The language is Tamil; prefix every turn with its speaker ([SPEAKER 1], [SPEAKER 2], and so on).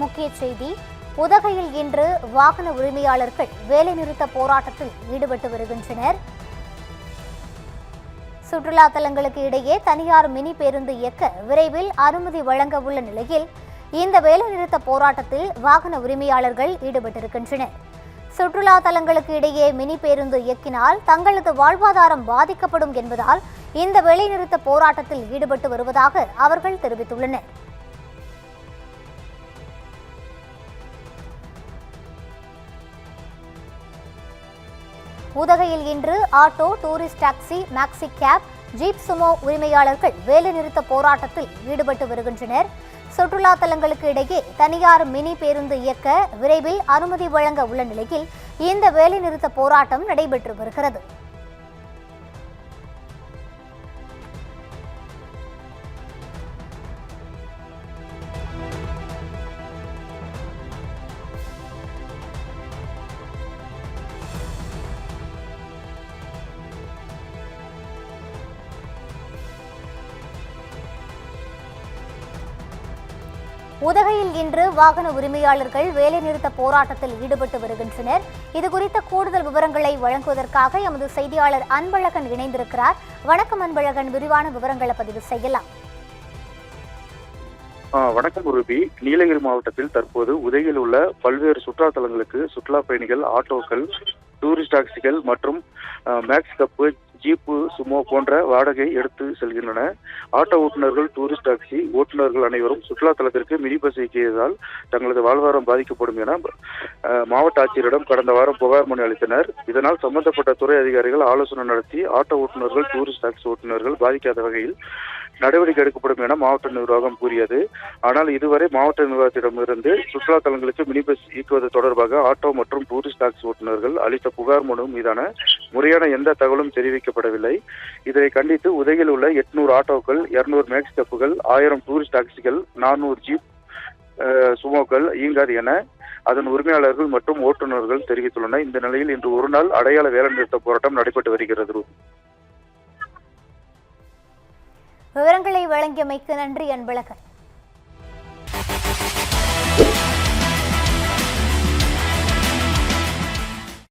[SPEAKER 1] முக்கிய செய்தி. உதகையில் இன்று வாகன உரிமையாளர்கள் வேலைநிறுத்த போராட்டத்தில் ஈடுபட்டு வருகின்றனர். சுற்றுலா தலங்களுக்கு இடையே தனியார் மினி பேருந்து இயக்க விரைவில் அனுமதி வழங்க உள்ள நிலையில் இந்த வேலைநிறுத்த போராட்டத்தில் வாகன உரிமையாளர்கள் ஈடுபட்டிருக்கின்றனர். சுற்றுலா தலங்களுக்கு இடையே மினி பேருந்து இயக்கினால் தங்களது வாழ்வாதாரம் பாதிக்கப்படும் என்பதால் இந்த வேலைநிறுத்த போராட்டத்தில் ஈடுபட்டு வருவதாக அவர்கள் தெரிவித்துள்ளனர். உதகையில் இன்று auto, tourist taxi, maxi cab, jeep sumo உரிமையாளர்கள் வேலைநிறுத்த போராட்டத்தில் ஈடுபட்டு வருகின்றனர். சுற்றுலா தலங்களுக்கு இடையே தனியார் மினி பேருந்து இயக்க விரைவில் அனுமதி வழங்க உள்ள நிலையில் இந்த வேலைநிறுத்த போராட்டம் நடைபெற்று வருகிறது. உதகையில் இன்று வாகன உரிமையாளர்கள் வேலைநிறுத்த போராட்டத்தில் ஈடுபட்டு வருகின்றனர். இதுகுறித்த கூடுதல் விவரங்களை வழங்குவதற்காக எமது செய்தியாளர் அன்பழகன் இணைந்திருக்கிறார். வணக்கம் அன்பழகன், விரிவான விவரங்களை பதிவு செய்யலாம்.
[SPEAKER 2] வணக்கம் ரூபி. நீலகிரி மாவட்டத்தில் தற்போது உதகையில் உள்ள பல்வேறு சுற்றுலா தலங்களுக்கு சுற்றுலா பயணிகள், ஆட்டோக்கள், டூரிஸ்ட் டாக்ஸிகள் மற்றும் மேக்ஸ் கப்பு, ஜீப்பு சுமோ போன்ற வாடகை எடுத்து செல்கின்றன. ஆட்டோ ஓட்டுநர்கள், டூரிஸ்ட் டாக்ஸி ஓட்டுநர்கள் அனைவரும் சுற்றுலா தலத்திற்கு மினி பஸ் இயக்கியதால் தங்களது வாழ்வாதாரம் பாதிக்கப்படும் என மாவட்ட ஆட்சியரிடம் கடந்த வாரம் புகார் மனு அளித்தனர். இதனால் சம்பந்தப்பட்ட துறை அதிகாரிகள் ஆலோசனை நடத்தி ஆட்டோ ஓட்டுநர்கள், டூரிஸ்ட் டாக்ஸி ஓட்டுநர்கள் பாதிக்காத வகையில் நடவடிக்கை எடுக்கப்படும் என மாவட்ட நிர்வாகம் கூறியது. ஆனால் இதுவரை மாவட்ட நிர்வாகத்திடமிருந்து சுற்றுலா தலங்களுக்கு மினி பஸ் இயக்குவது தொடர்பாக ஆட்டோ மற்றும் டூரிஸ்ட் டாக்ஸி ஓட்டுநர்கள் அளித்த புகார் மனு மீதான முறையான எந்த தகவலும் தெரிவிக்கப்படவில்லை. இதனை கண்டித்து உதகையில் உள்ள 800 ஆட்டோக்கள், 200 மேக்ஸ் கப்புகள், 1000 டூரிஸ்ட் டாக்ஸிகள், 400 ஜீப் சுமோக்கள் இயங்காது என அதன் உரிமையாளர்கள் மற்றும் ஓட்டுநர்கள் தெரிவித்துள்ளனர். இந்த நிலையில் இன்று ஒரு நாள் அடையாள வேலைநிறுத்த போராட்டம் நடைபெற்று வருகிறது.
[SPEAKER 1] விவரங்களை வழங்கியமைக்கு நன்றி அன்பழகன்.